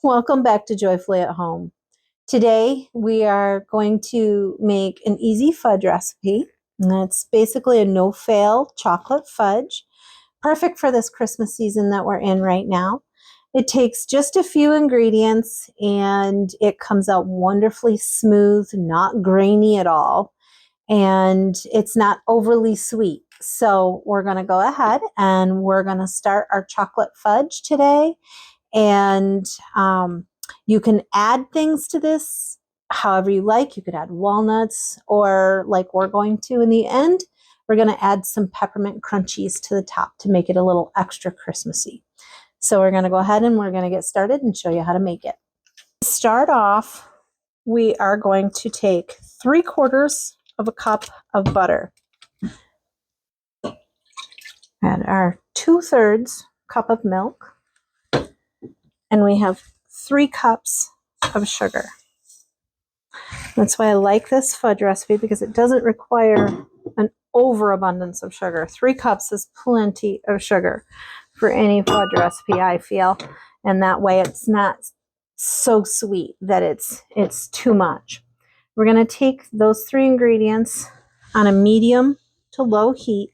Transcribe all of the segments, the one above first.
Welcome back to Joyfully at Home. Today we are going to make an easy fudge recipe. And it's basically a no-fail chocolate fudge, perfect for this Christmas season that we're in right now. It takes just a few ingredients and it comes out wonderfully smooth, not grainy at all, and it's not overly sweet. So we're going to go ahead and we're going to start our chocolate fudge today. And you can add things to this however you like. You could add walnuts, or like we're going to in the end, we're going to add some peppermint crunchies to the top to make it a little extra Christmassy. So we're going to go ahead and we're going to get started and show you how to make it. To start off, we are going to take 3/4 of a cup of butter. Add our 2/3 cup of milk. And we have 3 cups of sugar. That's why I like this fudge recipe, because it doesn't require an overabundance of sugar. 3 cups is plenty of sugar for any fudge recipe, I feel. And that way it's not so sweet that it's too much. We're going to take those 3 ingredients on a medium to low heat.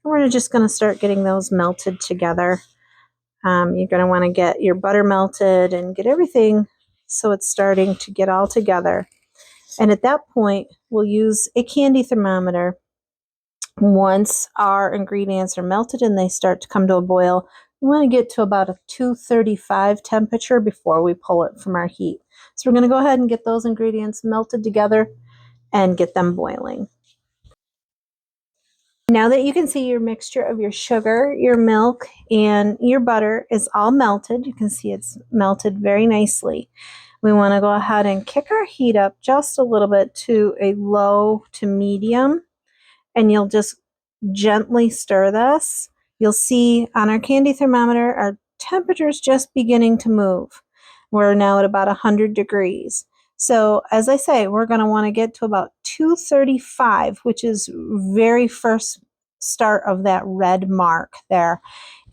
And we're just going to start getting those melted together. You're going to want to get your butter melted and get everything so it's starting to get all together. And at that point, we'll use a candy thermometer. Once our ingredients are melted and they start to come to a boil, we want to get to about a 235 temperature before we pull it from our heat. So we're going to go ahead and get those ingredients melted together and get them boiling. Now that you can see your mixture of your sugar, your milk, and your butter is all melted, you can see it's melted very nicely. We want to go ahead and kick our heat up just a little bit to a low to medium, and you'll just gently stir this. You'll see on our candy thermometer, our temperature is just beginning to move. We're now at about 100 degrees. So as I say, we're going to want to get to about 235, which is very first start of that red mark there.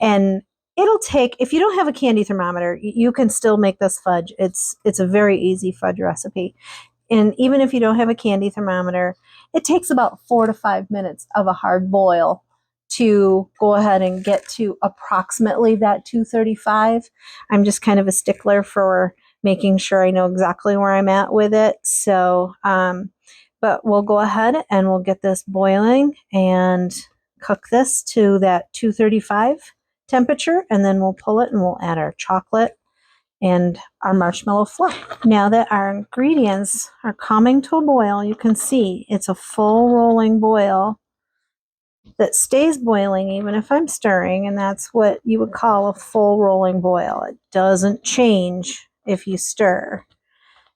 And it'll take, if you don't have a candy thermometer, you can still make this fudge. It's a very easy fudge recipe. And even if you don't have a candy thermometer, it takes about 4 to 5 minutes of a hard boil to go ahead and get to approximately that 235. I'm just kind of a stickler for making sure I know exactly where I'm at with it. So, but we'll go ahead and we'll get this boiling and cook this to that 235 temperature, and then we'll pull it and we'll add our chocolate and our marshmallow fluff. Now that our ingredients are coming to a boil, you can see it's a full rolling boil that stays boiling even if I'm stirring, and that's what you would call a full rolling boil. It doesn't change if you stir.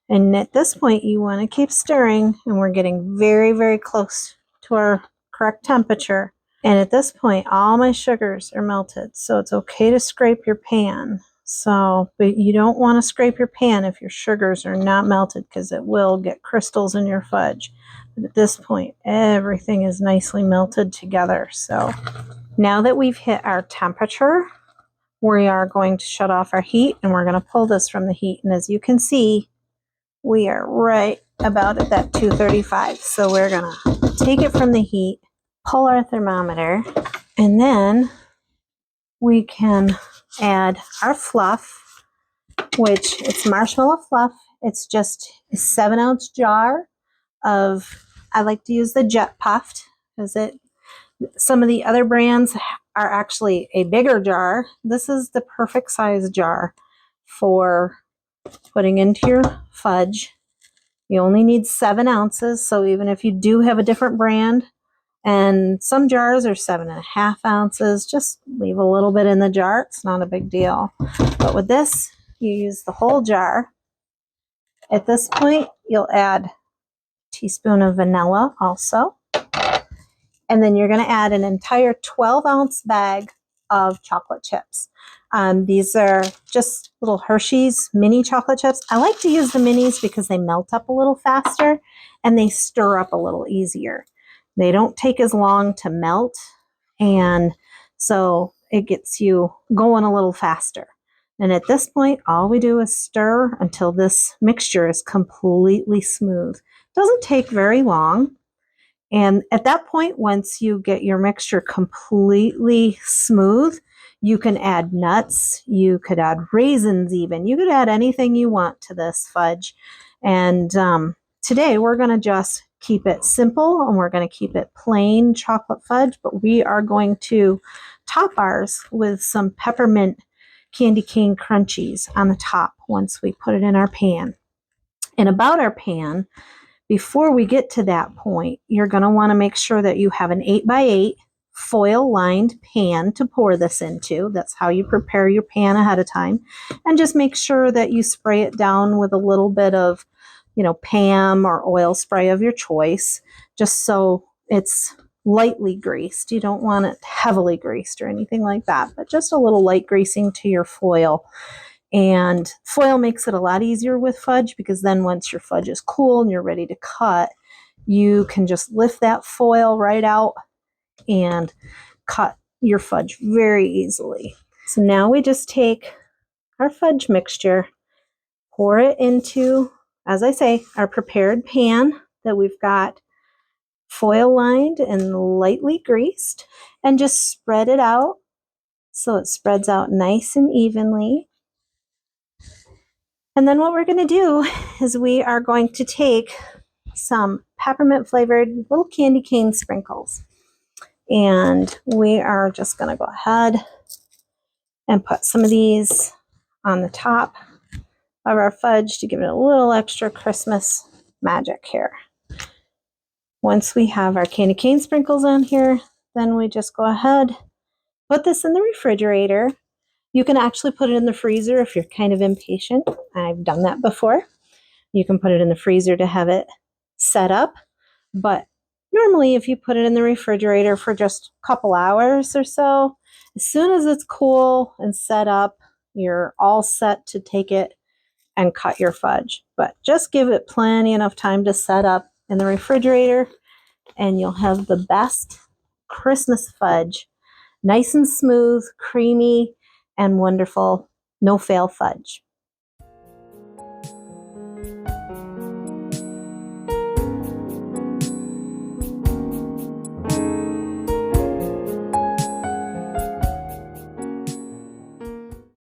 And at this point, you want to keep stirring, and we're getting very, very close to our correct temperature. And at this point, all my sugars are melted, so it's okay to scrape your pan. So, but you don't want to scrape your pan if your sugars are not melted, because it will get crystals in your fudge. But at this point, everything is nicely melted together. So now that we've hit our temperature, we are going to shut off our heat, and we're going to pull this from the heat. And as you can see, we are right about at that 235. So we're going to take it from the heat, pull our thermometer, and then we can add our fluff, which it's marshmallow fluff. It's just a 7-ounce jar of, I like to use the Jet Puffed, because some of the other brands are actually a bigger jar. This is the perfect size jar for putting into your fudge. You only need 7 ounces, so even if you do have a different brand, and some jars are 7.5 ounces, just leave a little bit in the jar. It's not a big deal. But with this, you use the whole jar. At this point, you'll add a teaspoon of vanilla also. And then you're going to add an entire 12-ounce bag of chocolate chips. These are just little Hershey's mini chocolate chips. I like to use the minis because they melt up a little faster and they stir up a little easier. They don't take as long to melt, and so it gets you going a little faster. And at this point, all we do is stir until this mixture is completely smooth. Doesn't take very long. And at that point, once you get your mixture completely smooth, you can add nuts, you could add raisins even. You could add anything you want to this fudge. And today we're going to just keep it simple and we're going to keep it plain chocolate fudge, but we are going to top ours with some peppermint candy cane crunchies on the top once we put it in our pan. And about our pan, before we get to that point, you're going to want to make sure that you have an 8x8 foil lined pan to pour this into. That's how you prepare your pan ahead of time. And just make sure that you spray it down with a little bit of, Pam or oil spray of your choice, just so it's lightly greased. You don't want it heavily greased or anything like that, but just a little light greasing to your foil. And foil makes it a lot easier with fudge because then once your fudge is cool and you're ready to cut, you can just lift that foil right out and cut your fudge very easily. So now we just take our fudge mixture, pour it into, as I say, our prepared pan that we've got foil lined and lightly greased, and just spread it out so it spreads out nice and evenly. And then what we're going to do is we are going to take some peppermint flavored little candy cane sprinkles. And we are just going to go ahead and put some of these on the top of our fudge to give it a little extra Christmas magic here. Once we have our candy cane sprinkles on here, then we just go ahead, put this in the refrigerator. You can actually put it in the freezer if you're kind of impatient. I've done that before. You can put it in the freezer to have it set up. But normally if you put it in the refrigerator for just a couple hours or so, as soon as it's cool and set up, you're all set to take it and cut your fudge. But just give it plenty enough time to set up in the refrigerator and you'll have the best Christmas fudge. Nice and smooth, creamy, and wonderful, no-fail fudge.